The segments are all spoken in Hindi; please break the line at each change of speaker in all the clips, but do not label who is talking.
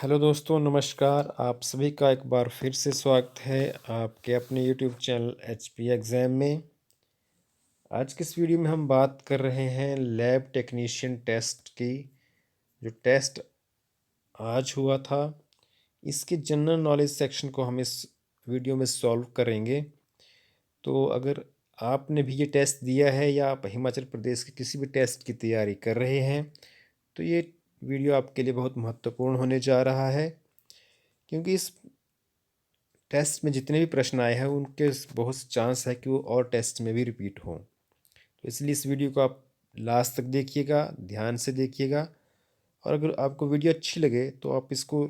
हेलो दोस्तों, नमस्कार। आप सभी का एक बार फिर से स्वागत है आपके अपने यूट्यूब चैनल एचपी एग्ज़ाम में। आज के इस वीडियो में हम बात कर रहे हैं लैब टेक्नीशियन टेस्ट की। जो टेस्ट आज हुआ था, इसके जनरल नॉलेज सेक्शन को हम इस वीडियो में सॉल्व करेंगे। तो अगर आपने भी ये टेस्ट दिया है या आप हिमाचल प्रदेश के किसी भी टेस्ट की तैयारी कर रहे हैं, तो ये वीडियो आपके लिए बहुत महत्वपूर्ण होने जा रहा है, क्योंकि इस टेस्ट में जितने भी प्रश्न आए हैं उनके बहुत चांस है कि वो और टेस्ट में भी रिपीट हों। तो इसलिए इस वीडियो को आप लास्ट तक देखिएगा, ध्यान से देखिएगा। और अगर आपको वीडियो अच्छी लगे तो आप इसको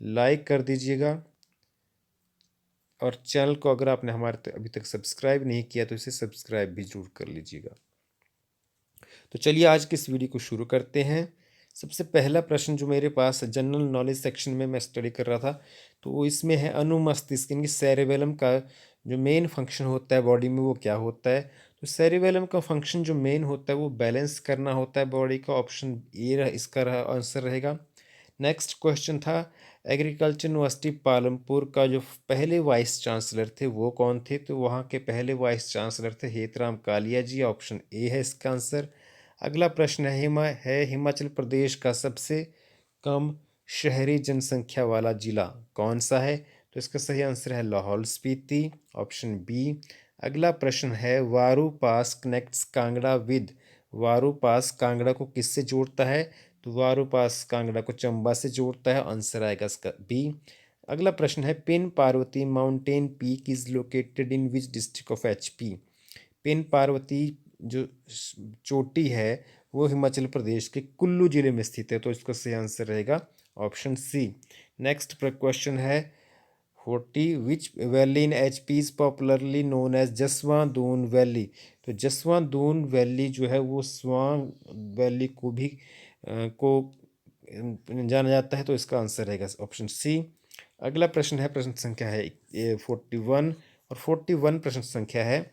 लाइक कर दीजिएगा, और चैनल को अगर आपने हमारे अभी तक सब्सक्राइब नहीं किया तो इसे सब्सक्राइब भी जरूर कर लीजिएगा। तो चलिए आज के इस वीडियो को शुरू करते हैं। सबसे पहला प्रश्न जो मेरे पास जनरल नॉलेज सेक्शन में मैं स्टडी कर रहा था, तो वो इसमें है अनुमस्तिष्क यानी सेरेबेलम का जो मेन फंक्शन होता है बॉडी में वो क्या होता है। तो सेरेबेलम का फंक्शन जो मेन होता है वो बैलेंस करना होता है बॉडी का। ऑप्शन ए इसका आंसर रहेगा। नेक्स्ट क्वेश्चन था, एग्रीकल्चर यूनिवर्सिटी पालमपुर का जो पहले वाइस चांसलर थे वो कौन थे। तो वहाँ के पहले वाइस चांसलर थे हेतराम कालिया जी। ऑप्शन ए है इसका आंसर। अगला प्रश्न है हिमाचल प्रदेश का सबसे कम शहरी जनसंख्या वाला जिला कौन सा है। तो इसका सही आंसर है लाहौल स्पीति। Option B. अगला प्रश्न है, वारू पास कनेक्ट्स कांगड़ा विद। वारू पास कांगड़ा को किससे जोड़ता है। तो वारू पास कांगड़ा को चंबा से जोड़ता है। आंसर आएगा इसका बी। अगला प्रश्न है, pin Parvati mountain peak is located in which district of HP. Pin Parvati जो चोटी है वो हिमाचल प्रदेश के कुल्लू जिले में स्थित है। तो इसका सही आंसर रहेगा ऑप्शन सी। नेक्स्ट क्वेश्चन है, 40 which valley in HP is popularly known as Jaswan Doon valley. तो जसवां दून वैली जो है वो स्वां वैली को भी को जाना जाता है। तो इसका आंसर रहेगा ऑप्शन सी। अगला प्रश्न है, प्रश्न संख्या है 41, और 41 प्रश्न संख्या है,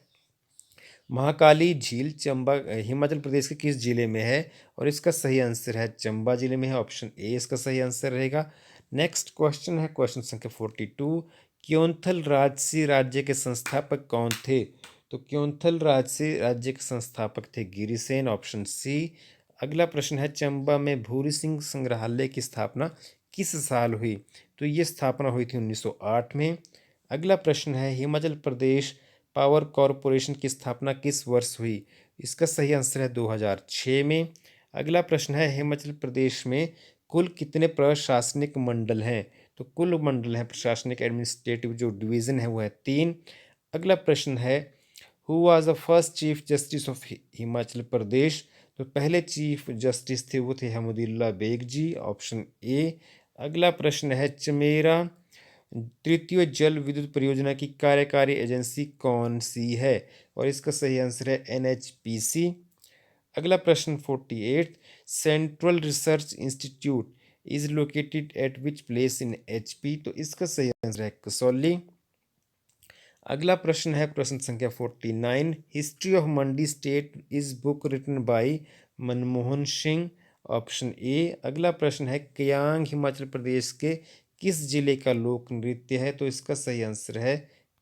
महाकाली झील चंबा हिमाचल प्रदेश के किस जिले में है। और इसका सही आंसर है चंबा जिले में है। ऑप्शन ए इसका सही आंसर रहेगा। नेक्स्ट क्वेश्चन है क्वेश्चन संख्या 42, क्योंथल राजसी राज्य के संस्थापक कौन थे। तो क्योंथल राजसी राज्य के संस्थापक थे गिरिसेन। Option C. अगला प्रश्न है, चंबा में भूरी सिंह संग्रहालय की स्थापना किस साल हुई। तो ये स्थापना हुई थी 1908 में। अगला प्रश्न है, हिमाचल प्रदेश पावर कॉरपोरेशन की स्थापना किस वर्ष हुई। इसका सही आंसर है 2006 में। अगला प्रश्न है, हिमाचल प्रदेश में कुल कितने प्रशासनिक मंडल हैं। तो कुल मंडल हैं प्रशासनिक एडमिनिस्ट्रेटिव जो डिवीज़न है वो है 3। अगला प्रश्न है, who was the first chief justice of Himachal Pradesh. तो पहले चीफ जस्टिस थे वो थे अहमदुल्ला बेग जी। Option A. अगला प्रश्न है, चमेरा तृतीय जल विद्युत परियोजना की कार्यकारी एजेंसी कौन सी है। और इसका सही आंसर है एनएचपीसी। अगला प्रश्न 48, central research institute is located at which place in HP. तो इसका सही आंसर है कसौली। अगला प्रश्न है प्रश्न संख्या 49, history of Mandi state is book written by Manmohan Singh. Option A. अगला प्रश्न है, कयांग हिमाचल प्रदेश के किस जिले का लोक नृत्य है। तो इसका सही आंसर है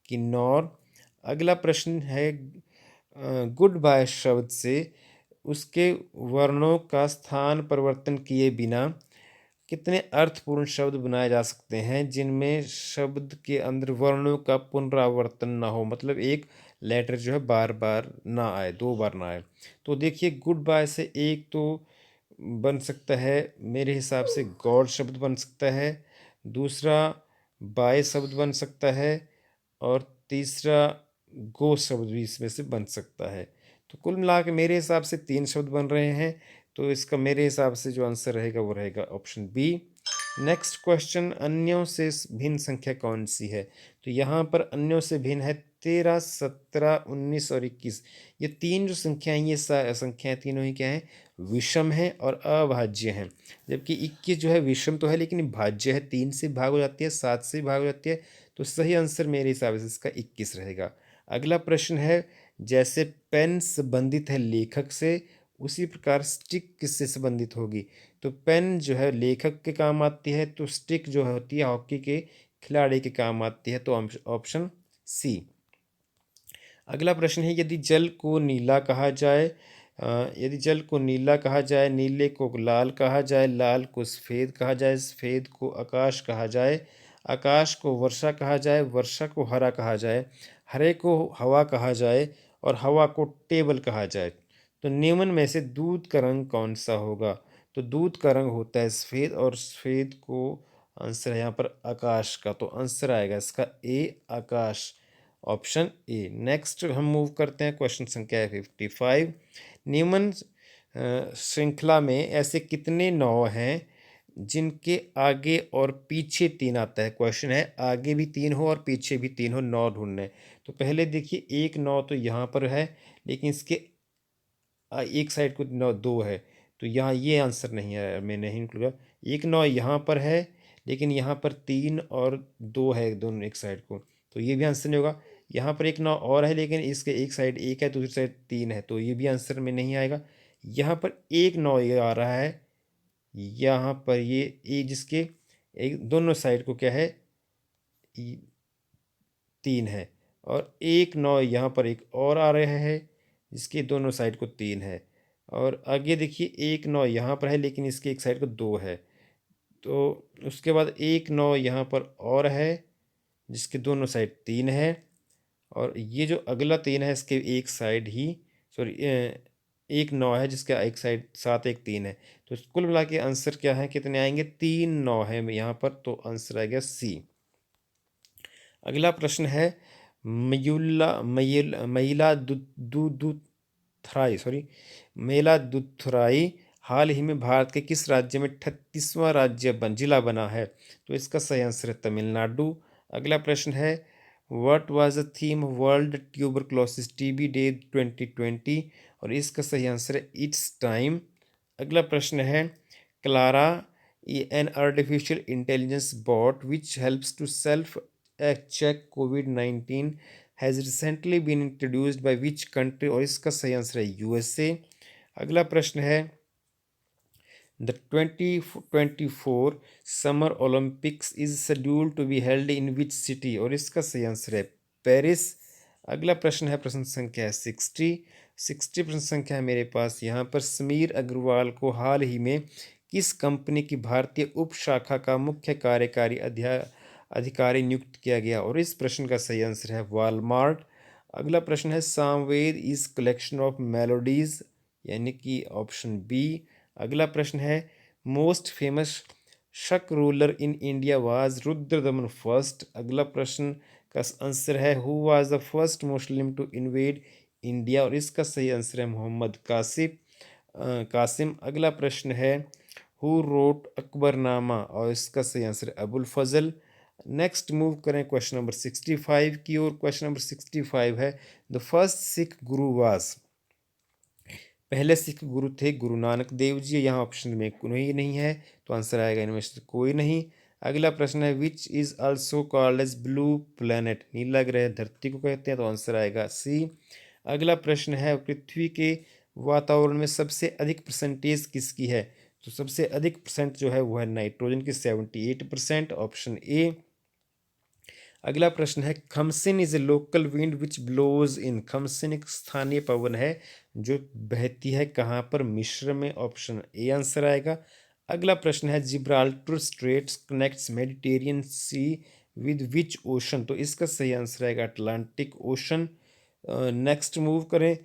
किन्नौर। अगला प्रश्न है, गुड बाय शब्द से उसके वर्णों का स्थान परिवर्तन किए बिना कितने अर्थपूर्ण शब्द बनाए जा सकते हैं जिनमें शब्द के अंदर वर्णों का पुनरावर्तन ना हो, मतलब एक लेटर जो है बार बार ना आए, 2 बार ना आए। तो देखिए, गुड बाय से एक तो बन सकता है मेरे हिसाब से गॉड शब्द बन सकता है, दूसरा बाय शब्द बन सकता है, और तीसरा गो शब्द भी इसमें से बन सकता है। तो कुल मिला के मेरे हिसाब से 3 शब्द बन रहे हैं। तो इसका मेरे हिसाब से जो आंसर रहेगा वो रहेगा ऑप्शन बी। नेक्स्ट क्वेश्चन, अन्यों से भिन्न संख्या कौन सी है। तो यहाँ पर अन्यों से भिन्न है 13, 17, 19 और 21। ये 3 जो संख्याएं, ये संख्याएं तीनों ही क्या हैं, विषम हैं और अभाज्य हैं। जबकि 21 जो है विषम तो है लेकिन भाज्य है, 3 से भाग हो जाती है, 7 से भाग हो जाती है। तो सही आंसर मेरे हिसाब से इसका 21 रहेगा। अगला प्रश्न है, जैसे पेन संबंधित है लेखक से, उसी प्रकार स्टिक किससे संबंधित होगी? तो पेन जो है लेखक के काम आती है, तो स्टिक जो होती है हॉकी के खिलाड़ी के काम आती है, तो ऑप्शन सी। अगला प्रश्न है, यदि जल को नीला कहा जाए, यदि जल को नीला कहा जाए, नीले को लाल कहा जाए, लाल को सफ़ेद कहा जाए, सफ़ेद को आकाश कहा जाए, आकाश को वर्षा कहा जाए, वर्षा को हरा कहा जाए, हरे को हवा कहा जाए और हवा को टेबल कहा जाए, तो निम्न में से दूध का रंग कौन सा होगा? तो दूध का रंग होता है सफ़ेद, और सफ़ेद को आंसर है यहाँ पर आकाश का, तो आंसर आएगा इसका ए, आकाश, ऑप्शन ए। नेक्स्ट हम मूव करते हैं, क्वेश्चन संख्या है 55। निम्न श्रृंखला में ऐसे कितने नौ हैं जिनके आगे और पीछे तीन आता है? क्वेश्चन है आगे भी तीन हो और पीछे भी तीन हो, नौ ढूंढने हैं। तो पहले देखिए, एक नौ तो यहाँ पर है, लेकिन इसके एक साइड को नौ दो है, तो यहाँ ये आंसर नहीं है, मैं नहीं निकलूँगा। एक नौ यहाँ पर है, लेकिन यहाँ पर तीन और दो है दोनों एक साइड को, तो ये भी आंसर नहीं होगा। यहाँ पर एक नौ और है, लेकिन इसके एक साइड एक है, दूसरी साइड तीन है, तो ये भी आंसर में नहीं आएगा। यहाँ पर एक नौ ये आ रहा है, यहाँ पर ये जिसके एक दोनों साइड को क्या है, तीन है, और एक नौ यहाँ पर एक और आ रहा है जिसके दोनों साइड को तीन है, और आगे देखिए एक नौ यहाँ पर है, लेकिन इसके एक साइड को दो है, तो उसके बाद एक नौ यहाँ पर और है जिसके दोनों साइड तीन है, और ये जो अगला तीन है इसके एक साइड ही, सॉरी, एक नौ है जिसका एक साइड सात एक तीन है, तो कुल मिला के आंसर क्या है, कितने आएंगे, तीन नौ है यहाँ पर, तो आंसर आएगा सी। अगला प्रश्न है, मयूला मयल महिला दुथुराई, सॉरी, मेला दुथुराई हाल ही में भारत के किस राज्य में 38वां जिला बना है? तो इसका सही आंसर है तमिलनाडु। अगला प्रश्न है, what was the theme world tuberculosis TB day 2020? और इसका सही आंसर है इट्स टाइम। अगला प्रश्न है, Clara an artificial intelligence bot which helps to self check COVID-19 has recently been introduced by which country? और इसका सही आंसर है यूएसए। अगला प्रश्न है, the 2024 summer Olympics is scheduled to be held in which city? और इसका सही आंसर है पेरिस। अगला प्रश्न है, प्रश्न संख्या है 60 प्रश्न संख्या है मेरे पास यहाँ पर, समीर अग्रवाल को हाल ही में किस कंपनी की भारतीय उप शाखा का मुख्य कार्यकारी अधिकारी नियुक्त किया गया? और इस प्रश्न का सही आंसर है वॉलमार्ट। अगला प्रश्न है, Samaveda is collection of melodies, यानी कि ऑप्शन बी। अगला प्रश्न है, most famous Shaka ruler in India was Rudradaman first. अगला प्रश्न का आंसर है, who was the first Muslim to invade India? और इसका सही आंसर है मोहम्मद कासिम। अगला प्रश्न है, हु रोट अकबरनामा? और इसका सही आंसर है अबुल फजल। नेक्स्ट मूव करें क्वेश्चन नंबर 65 की ओर। क्वेश्चन नंबर 65 है, the first Sikh Guru was? पहले सिख गुरु थे गुरु नानक देव जी, यहाँ ऑप्शन में कोई नहीं है, तो आंसर आएगा इनमें से कोई नहीं। अगला प्रश्न है, which is also called as blue planet? नीला ग्रह धरती को कहते हैं, तो आंसर आएगा सी। अगला प्रश्न है, पृथ्वी के वातावरण में सबसे अधिक परसेंटेज किसकी है? तो सबसे अधिक परसेंट जो है वो है नाइट्रोजन की, 78%, ऑप्शन ए। अगला प्रश्न है, khamsin is a local wind which blows in? Khamsin एक स्थानीय पवन है जो बहती है कहाँ पर? मिस्र में, ऑप्शन ए आंसर आएगा। अगला प्रश्न है, Gibraltar straits connects Mediterranean sea with which ocean? तो इसका सही आंसर आएगा अटलांटिक ओशन। नेक्स्ट मूव करें,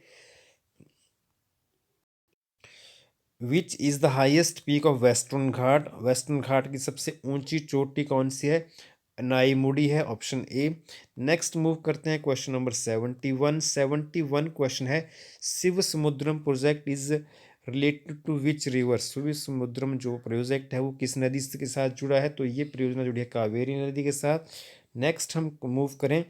which is the highest peak of western Ghat? Western Ghat की सबसे ऊंची चोटी कौन सी है? नाईमुड़ी है, ऑप्शन ए। नेक्स्ट मूव करते हैं क्वेश्चन नंबर 71 क्वेश्चन है, Shiv Samudram project is related to which river? Shiv Samudram जो प्रोजेक्ट है वो किस नदी के साथ जुड़ा है? तो ये परियोजना जुड़ी है कावेरी नदी के साथ। नेक्स्ट हम मूव करें,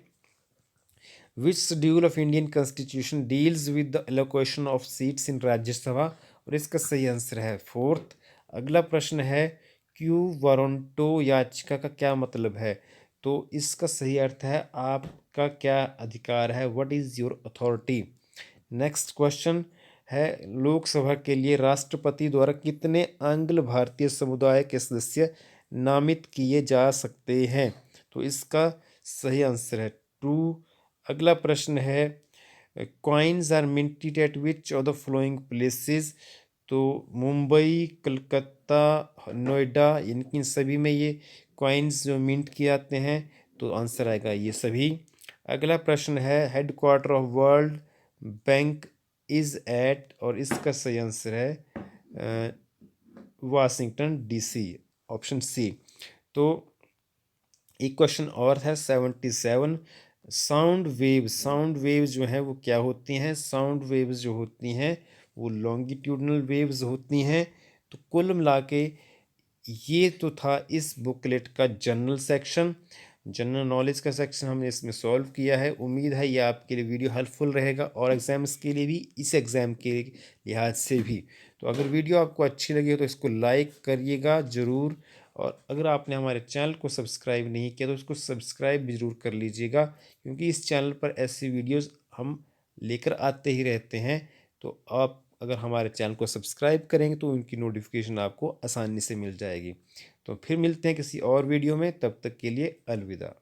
which schedule of Indian constitution deals with the allocation of seats in Rajya Sabha? और इसका सही आंसर है फोर्थ। अगला प्रश्न है, क्यू वारंटो याचिका का क्या मतलब है? तो इसका सही अर्थ है आपका क्या अधिकार है, what is your authority. Next question है लोकसभा के लिए राष्ट्रपति द्वारा कितने आंग्ल भारतीय समुदाय के सदस्य नामित किए जा सकते हैं? तो इसका सही आंसर है 2। अगला प्रश्न है coins are minted at which of the following places? तो मुंबई, कलकत्ता, नोएडा, इनकी सभी में ये कॉइन्स जो मिंट किए जाते हैं, तो आंसर आएगा ये सभी। अगला प्रश्न है headquarter of World Bank is at, और इसका सही आंसर है वाशिंगटन डीसी, ऑप्शन सी। तो एक क्वेश्चन और है 77। साउंड वेव्स जो हैं वो क्या होती हैं? साउंड वेव्स जो होती हैं वो लॉन्गिट्यूडनल वेव्स होती हैं। तो कुल मिला के ये तो था इस बुकलेट का जनरल सेक्शन, जनरल नॉलेज का सेक्शन हमने इसमें सॉल्व किया है। उम्मीद है ये आपके लिए वीडियो हेल्पफुल रहेगा और एग्ज़ाम्स के लिए भी, इस एग्ज़ाम के लिहाज से भी। तो अगर वीडियो आपको अच्छी लगी हो तो इसको लाइक करिएगा ज़रूर, और अगर आपने हमारे चैनल को सब्सक्राइब नहीं किया तो इसको सब्सक्राइब भी ज़रूर कर लीजिएगा, क्योंकि इस चैनल पर ऐसी वीडियोज़ हम लेकर आते ही रहते हैं। तो आप अगर हमारे चैनल को सब्सक्राइब करेंगे तो उनकी नोटिफिकेशन आपको आसानी से मिल जाएगी। तो फिर मिलते हैं किसी और वीडियो में, तब तक के लिए अलविदा।